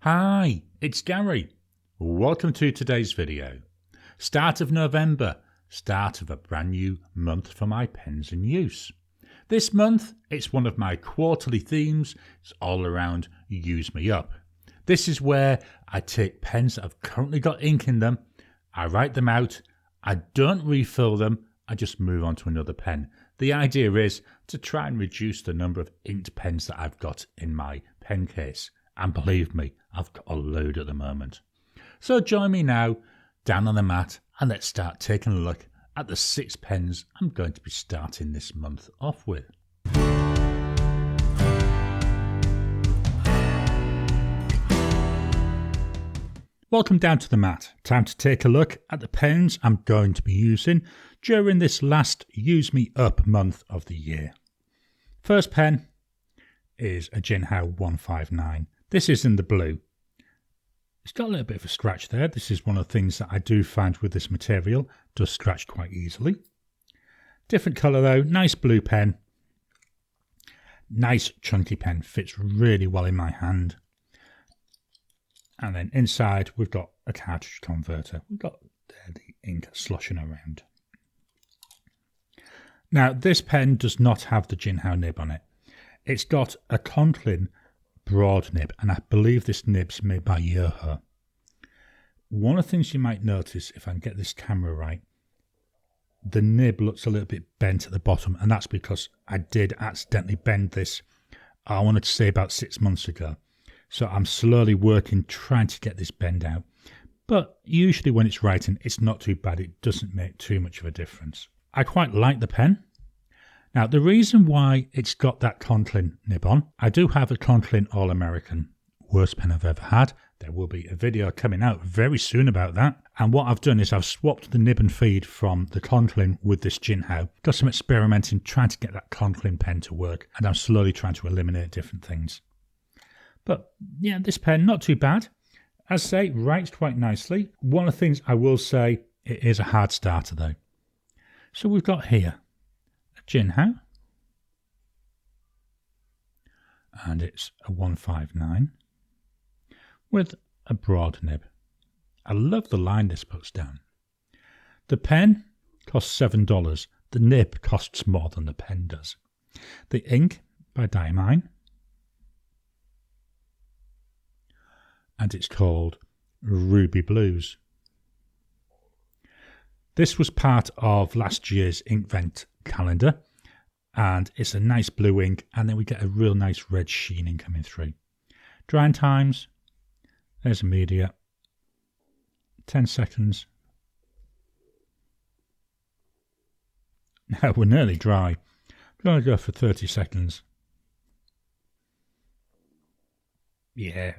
Hi, it's Gary. Welcome to today's video. Start of November, start of a brand new month for my pens in use. This month, it's one of my quarterly themes. It's all around Use Me Up. This is where I take pens that have currently got ink in them, I write them out, I don't refill them, I just move on to another pen. The idea is to try and reduce the number of inked pens that I've got in my pen case. And believe me, I've got a load at the moment. So join me now down on the mat and let's start taking a look at the 6 pens I'm going to be starting this month off with. Welcome down to the mat. Time to take a look at the pens I'm going to be using during this last Use Me Up month of the year. First pen is a Jinhao 159. This is in the blue. It's got a little bit of a scratch there. This is one of the things that I do find with this material. It does scratch quite easily. Different colour though. Nice blue pen. Nice chunky pen. Fits really well in my hand. And then inside we've got a cartridge converter. We've got there the ink sloshing around. Now this pen does not have the Jinhao nib on it. It's got a Conklin broad nib, and I believe this nib's made by Yoho. One of the things you might notice, if I can get this camera right, the nib looks a little bit bent at the bottom, and that's because I did accidentally bend this, I wanted to say about 6 months ago. So I'm slowly working, trying to get this bend out. But usually when it's writing, it's not too bad. It doesn't make too much of a difference. I quite like the pen. Now, the reason why it's got that Conklin nib on, I do have a Conklin All-American, worst pen I've ever had. There will be a video coming out very soon about that. And what I've done is I've swapped the nib and feed from the Conklin with this Jinhao. Got some experimenting, trying to get that Conklin pen to work. And I'm slowly trying to eliminate different things. But yeah, this pen, not too bad. As I say, writes quite nicely. One of the things I will say, it is a hard starter though. So we've got here Jinhao, and it's a 159 with a broad nib. I love the line this puts down. The pen costs $7. The nib costs more than the pen does. The ink by Diamine, and it's called Ruby Blues. This was part of last year's Inkvent calendar, and it's a nice blue ink, and then we get a real nice red sheening coming through. Drying times, there's a media, 10 seconds. Now we're nearly dry. I'm going to go for 30 seconds. Yeah,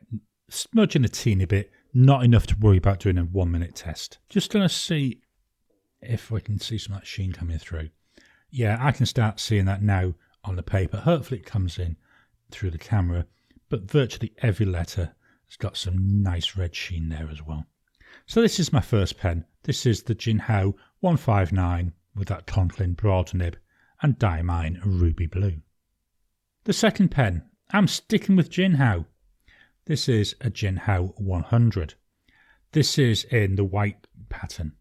smudging a teeny bit, not enough to worry about doing a 1 minute test. Just going to see if we can see some of that sheen coming through. Yeah, I can start seeing that now on the paper. Hopefully it comes in through the camera, but virtually every letter has got some nice red sheen there as well. So this is my first pen. This is the Jinhao 159 with that Conklin broad nib and Diamine Ruby Blue. The second pen, I'm sticking with Jinhao. This is a Jinhao 100. This is in the white pattern.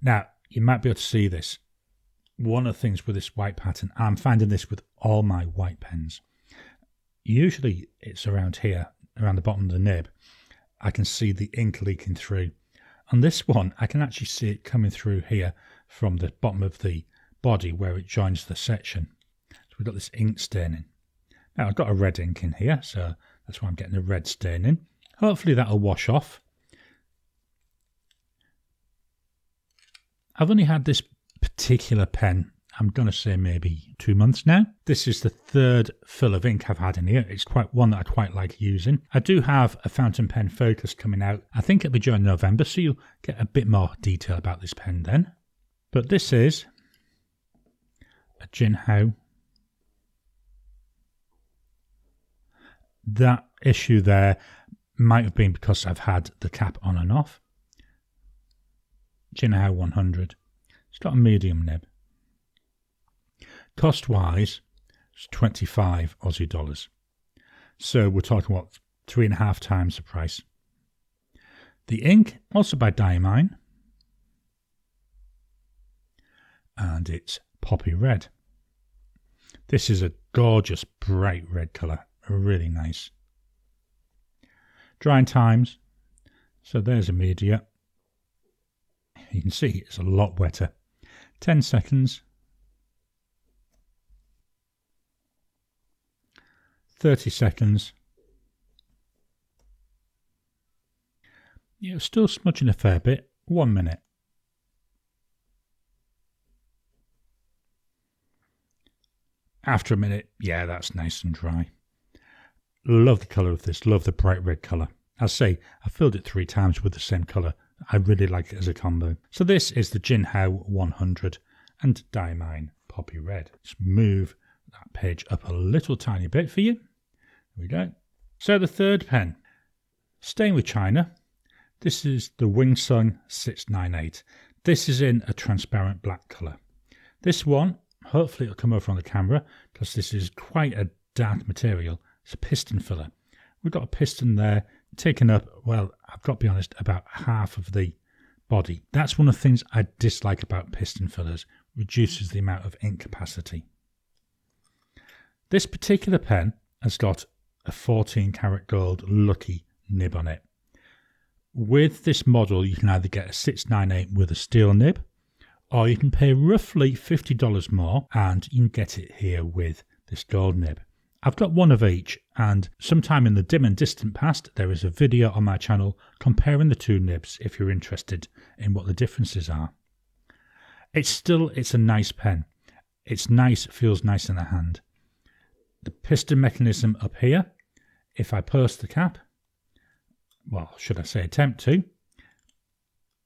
Now, you might be able to see this. One of the things with this white pattern, I'm finding this with all my white pens. Usually it's around here, around the bottom of the nib. I can see the ink leaking through. On this one, I can actually see it coming through here from the bottom of the body where it joins the section. So we've got this ink staining. Now, I've got a red ink in here, so that's why I'm getting a red staining. Hopefully that'll wash off. I've only had this particular pen, I'm going to say maybe 2 months now. This is the third fill of ink I've had in here. It's quite one that I quite like using. I do have a fountain pen focus coming out. I think it'll be during November, so you'll get a bit more detail about this pen then. But this is a Jinhao. That issue there might have been because I've had the cap on and off. Jinhao 100. It's got a medium nib. Cost wise, it's 25 Aussie dollars. So we're talking what, 3.5 times the price. The ink, also by Diamine, and it's poppy red. This is a gorgeous bright red colour, really nice. Drying times, so there's immediate. You can see it's a lot wetter. 10 seconds. 30 seconds. You're still smudging a fair bit. 1 minute. After a minute, yeah, that's nice and dry. Love the colour of this. Love the bright red colour. I say, I filled it 3 times with the same colour. I really like it as a combo. So this is the Jinhao 100 and Diamine Poppy Red. Let's move that page up a little tiny bit for you. There we go. So the third pen, staying with China, this is the Wing Sun 698. This is in a transparent black colour. This one, hopefully it'll come over on the camera because this is quite a dark material. It's a piston filler. We've got a piston there taken up, well, I've got to be honest, about half of the body. That's one of the things I dislike about piston fillers. Reduces the amount of ink capacity. This particular pen has got a 14 karat gold lucky nib on it. With this model, you can either get a 698 with a steel nib, or you can pay roughly $50 more and you can get it here with this gold nib. I've got one of each, and sometime in the dim and distant past there is a video on my channel comparing the two nibs if you're interested in what the differences are. It's a nice pen. It's nice, feels nice in the hand. The piston mechanism up here, if I purse the cap, well, should I say attempt to,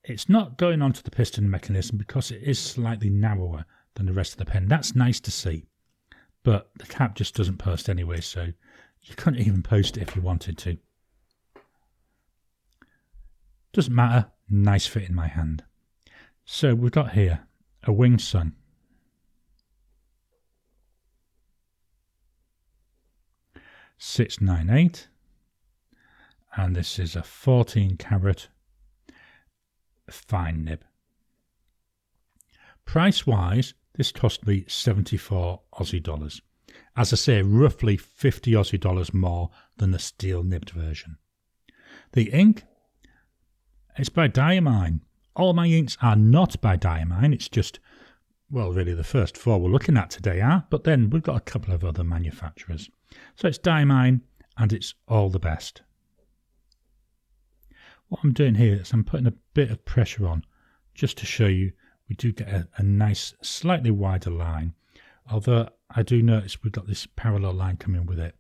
it's not going onto the piston mechanism because it is slightly narrower than the rest of the pen. That's nice to see. But the cap just doesn't post anyway, so you couldn't even post it if you wanted to. Doesn't matter, nice fit in my hand. So we've got here a Wing Sun. $698, and this is a 14 karat fine nib. Price wise, this cost me 74 Aussie dollars. As I say, roughly 50 Aussie dollars more than the steel nibbed version. The ink, it's by Diamine. All my inks are not by Diamine. It's just, well, really the first 4 we're looking at today are, but then we've got a couple of other manufacturers. So it's Diamine and it's all the best. What I'm doing here is I'm putting a bit of pressure on just to show you we do get a nice, slightly wider line. Although I do notice we've got this parallel line coming with it.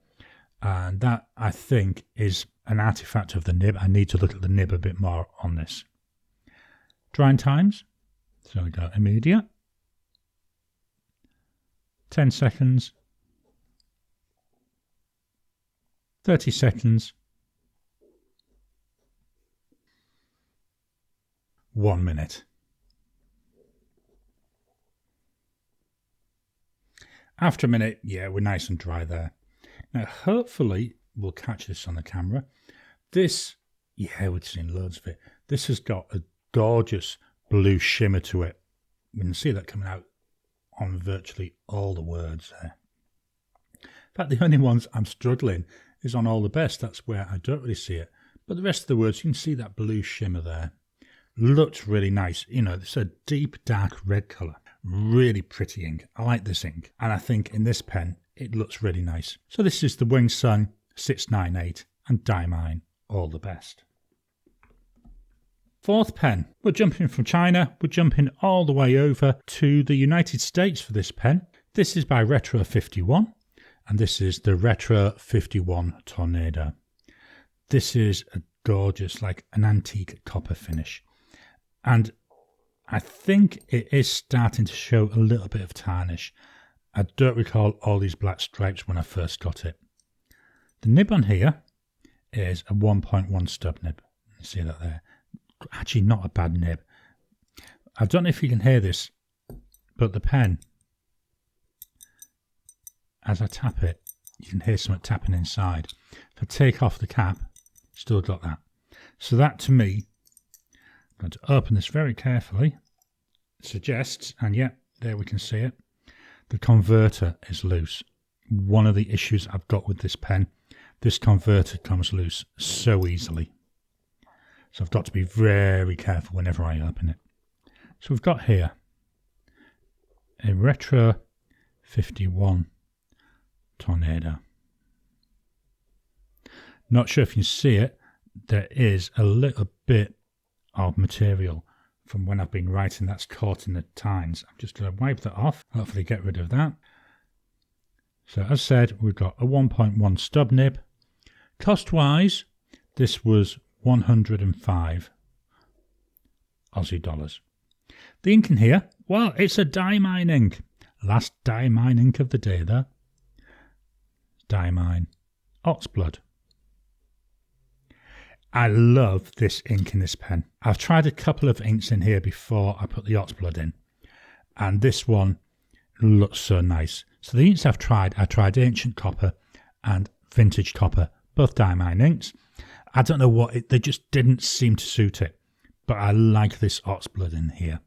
And that, I think, is an artifact of the nib. I need to look at the nib a bit more on this. Drying times. So we go immediate. 10 seconds. 30 seconds. 1 minute. After a minute, yeah, we're nice and dry there. Now, hopefully, we'll catch this on the camera. This, yeah, we've seen loads of it. This has got a gorgeous blue shimmer to it. You can see that coming out on virtually all the words there. In fact, the only ones I'm struggling is on all the best. That's where I don't really see it. But the rest of the words, you can see that blue shimmer there. Looks really nice. You know, it's a deep, dark red colour. Really pretty ink. I like this ink. And I think in this pen, it looks really nice. So this is the Wing Sun 698 and Diamine, all the best. Fourth pen. We're jumping from China. We're jumping all the way over to the United States for this pen. This is by Retro 51. And this is the Retro 51 Tornado. This is a gorgeous, like an antique copper finish. And I think it is starting to show a little bit of tarnish. I don't recall all these black stripes when I first got it. The nib on here is a 1.1 stub nib. You see that there? Actually not a bad nib. I don't know if you can hear this, but the pen, as I tap it, you can hear something tapping inside. If I take off the cap, still got that. So that to me, I'm going to open this very carefully, suggests, and yeah, there we can see it, the converter is loose. One of the issues I've got with this pen, this converter comes loose so easily. So I've got to be very careful whenever I open it. So we've got here a Retro 51 Tornado. Not sure if you can see it, there is a little bit of material from when I've been writing that's caught in the tines. I'm just going to wipe that off, hopefully get rid of that. So as said, we've got a 1.1 stub nib. Cost wise, this was 105 Aussie dollars. The ink in here, well, it's a Diamine ink. Last Diamine ink of the day there. Diamine Oxblood. I love this ink in this pen. I've tried a couple of inks in here before I put the Oxblood in, and this one looks so nice. So the inks I tried Ancient Copper and Vintage Copper, both Diamine inks. I don't know what, they just didn't seem to suit it, but I like this Oxblood in here.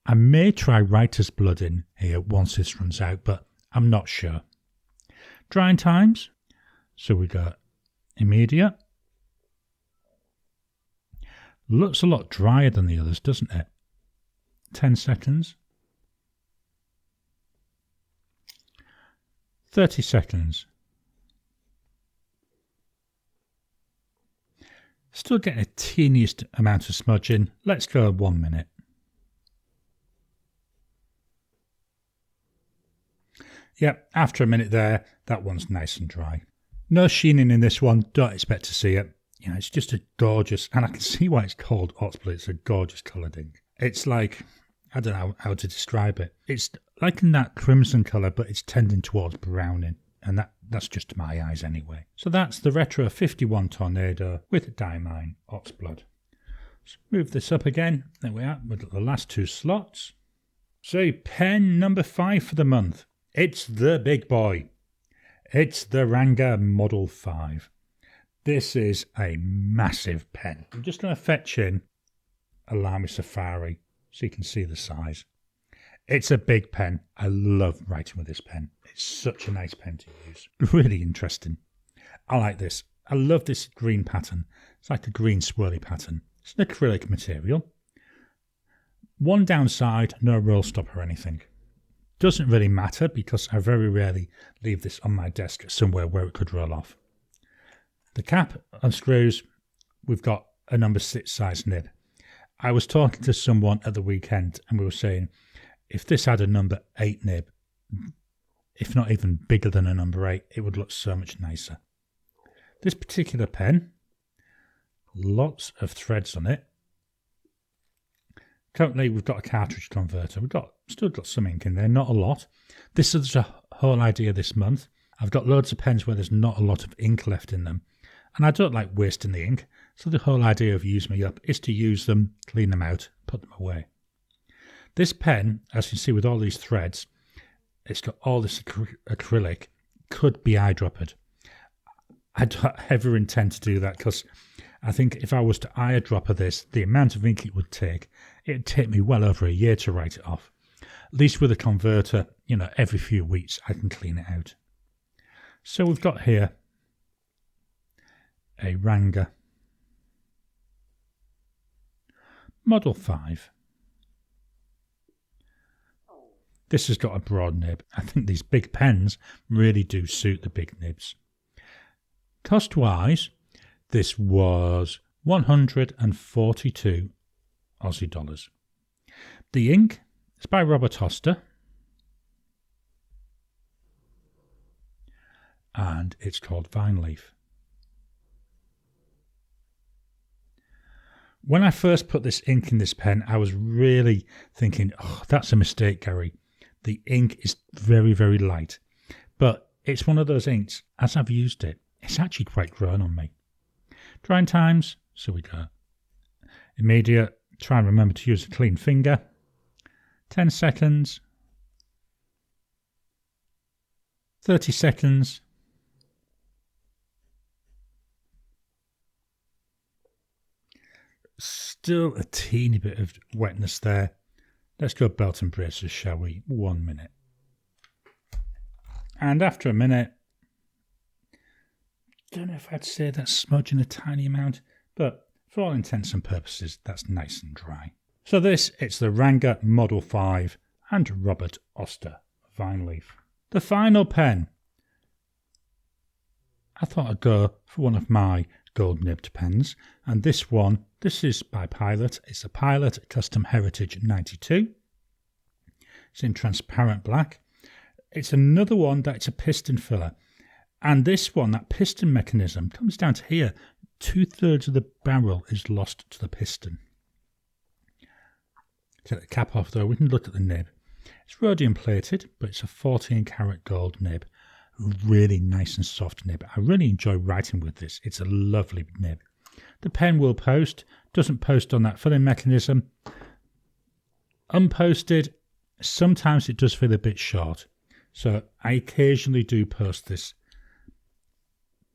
I may try Writer's Blood in here once this runs out, but I'm not sure. Drying times, so we got immediate. Looks a lot drier than the others, doesn't it? 10 seconds. 30 seconds. Still getting a teeniest amount of smudging. Let's go 1 minute. Yep, after a minute there, that one's nice and dry. No sheening in this one, don't expect to see it. You know, it's just a gorgeous, and I can see why it's called Oxblood. It's a gorgeous coloured ink. It's like, I don't know how to describe it. It's like in that crimson colour, but it's tending towards browning, and that's just to my eyes anyway. So that's the Retro 51 Tornado with Diamine Oxblood. Let's move this up again. There we are with the last two slots. So pen number 5 for the month. It's the big boy. It's the Ranga Model 5. This is a massive pen. I'm just going to fetch in a Lamy Safari so you can see the size. It's a big pen. I love writing with this pen. It's such a nice pen to use. Really interesting. I like this. I love this green pattern. It's like a green swirly pattern. It's an acrylic material. One downside, no roll stop or anything. Doesn't really matter because I very rarely leave this on my desk somewhere where it could roll off. The cap unscrews. We've got a number 6 size nib. I was talking to someone at the weekend and we were saying if this had a number 8 nib, if not even bigger than a number 8, it would look so much nicer. This particular pen, lots of threads on it. Currently we've got a cartridge converter. We've still got some ink in there, not a lot. This is the whole idea this month. I've got loads of pens where there's not a lot of ink left in them. And I don't like wasting the ink. So the whole idea of Use Me Up is to use them, clean them out, put them away. This pen, as you can see with all these threads, it's got all this acrylic, could be eyedroppered. I don't ever intend to do that because I think if I was to eyedropper this, the amount of ink it would take, it'd take me well over a year to write it off. At least with a converter, you know, every few weeks I can clean it out. So we've got here a Ranga Model 5. This has got a broad nib. I think these big pens really do suit the big nibs. Cost wise, this was 142 Aussie dollars. The ink is by Oster and it's called Vine Leaf. When I first put this ink in this pen, I was really thinking, oh, that's a mistake, Gary. The ink is very, very light. But it's one of those inks, as I've used it, it's actually quite grown on me. Drying times, so we go immediate. Try and remember to use a clean finger. 10 seconds. 30 seconds. still a teeny bit of wetness there. Let's go belt and braces, shall we? 1 minute. And after a minute, don't know if I'd say that's smudging a tiny amount, but for all intents and purposes, that's nice and dry. So it's the Ranga Model 5 and Robert Oster Vine Leaf. The final pen. I thought I'd go for one of my gold nibbed pens, and this is by Pilot. It's a Pilot Custom Heritage 92. It's in transparent black. It's another one that's a piston filler, and this one, that piston mechanism, comes down to here. 2/3 of the barrel is lost to the piston. Take the cap off though, we can look at the nib. It's rhodium plated, but it's a 14 karat gold nib. Really nice and soft nib. I really enjoy writing with this. It's a lovely nib. The pen will post, doesn't post on that filling mechanism. Unposted, sometimes it does feel a bit short. So I occasionally do post this.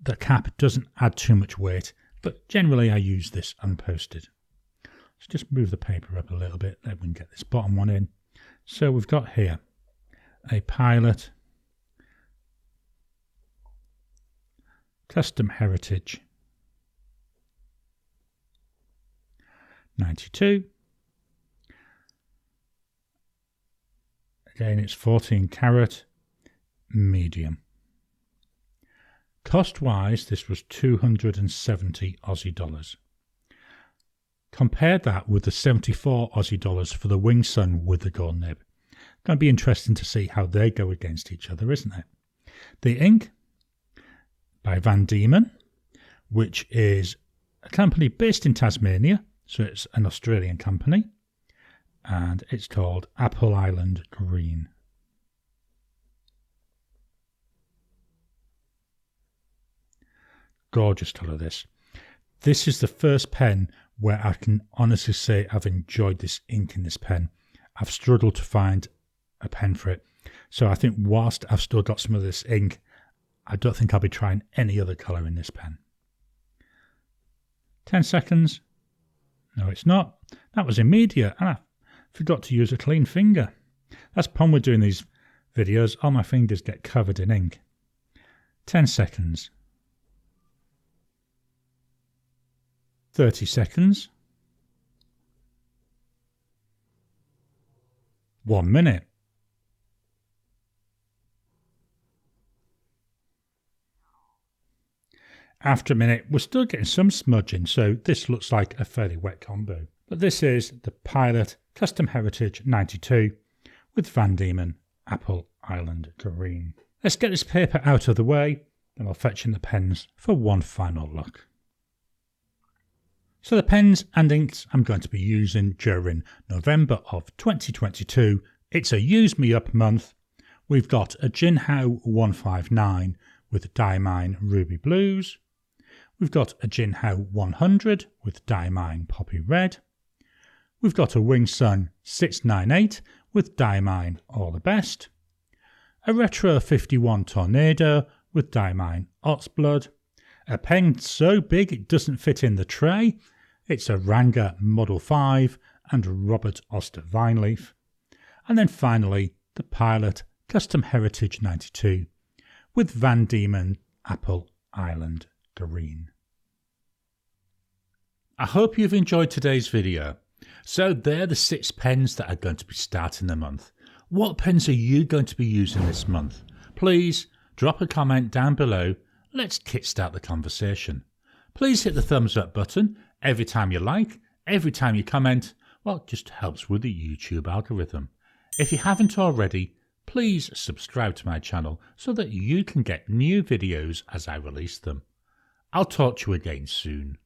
The cap doesn't add too much weight, but generally I use this unposted. Let's just move the paper up a little bit, then we can get this bottom one in. So we've got here a Pilot Custom Heritage 92. Again, it's 14 karat medium. Cost-wise, this was 270 Aussie dollars. Compare that with the 74 Aussie dollars for the Wing Sun with the gold nib. Going to be interesting to see how they go against each other, isn't it? The ink by Diemen, which is a company based in Tasmania, so it's an Australian company, and it's called Apple Island Green. Gorgeous colour this. This is the first pen where I can honestly say I've enjoyed this ink in this pen. I've struggled to find a pen for it. So I think whilst I've still got some of this ink, I don't think I'll be trying any other colour in this pen. 10 seconds. No, it's not. That was immediate, and I forgot to use a clean finger. That's the problem with doing these videos. All my fingers get covered in ink. 10 seconds. 30 seconds. 1 minute. After a minute, we're still getting some smudging, so this looks like a fairly wet combo. But this is the Pilot Custom Heritage 92 with Diemen Apple Island Green. Let's get this paper out of the way, then I'll fetch in the pens for one final look. So the pens and inks I'm going to be using during November of 2022. It's a Use Me Up month. We've got a Jinhao 159 with Diamine Ruby Blues. We've got a Jinhao 100 with Diamine Poppy Red. We've got a Wing Sun 698 with Diamine All the Best. A Retro 51 Tornado with Diamine Oxblood. A pen so big it doesn't fit in the tray. It's a Ranga Model 5 and Robert Oster Vine Leaf. And then finally, the Pilot Custom Heritage 92 with Diemen Apple Island Green. I hope you've enjoyed today's video. So they're the 6 pens that are going to be starting the month. What pens are you going to be using this month? Please drop a comment down below. Let's kickstart the conversation. Please hit the thumbs up button every time you like, every time you comment. Well, it just helps with the YouTube algorithm. If you haven't already, please subscribe to my channel so that you can get new videos as I release them. I'll talk to you again soon.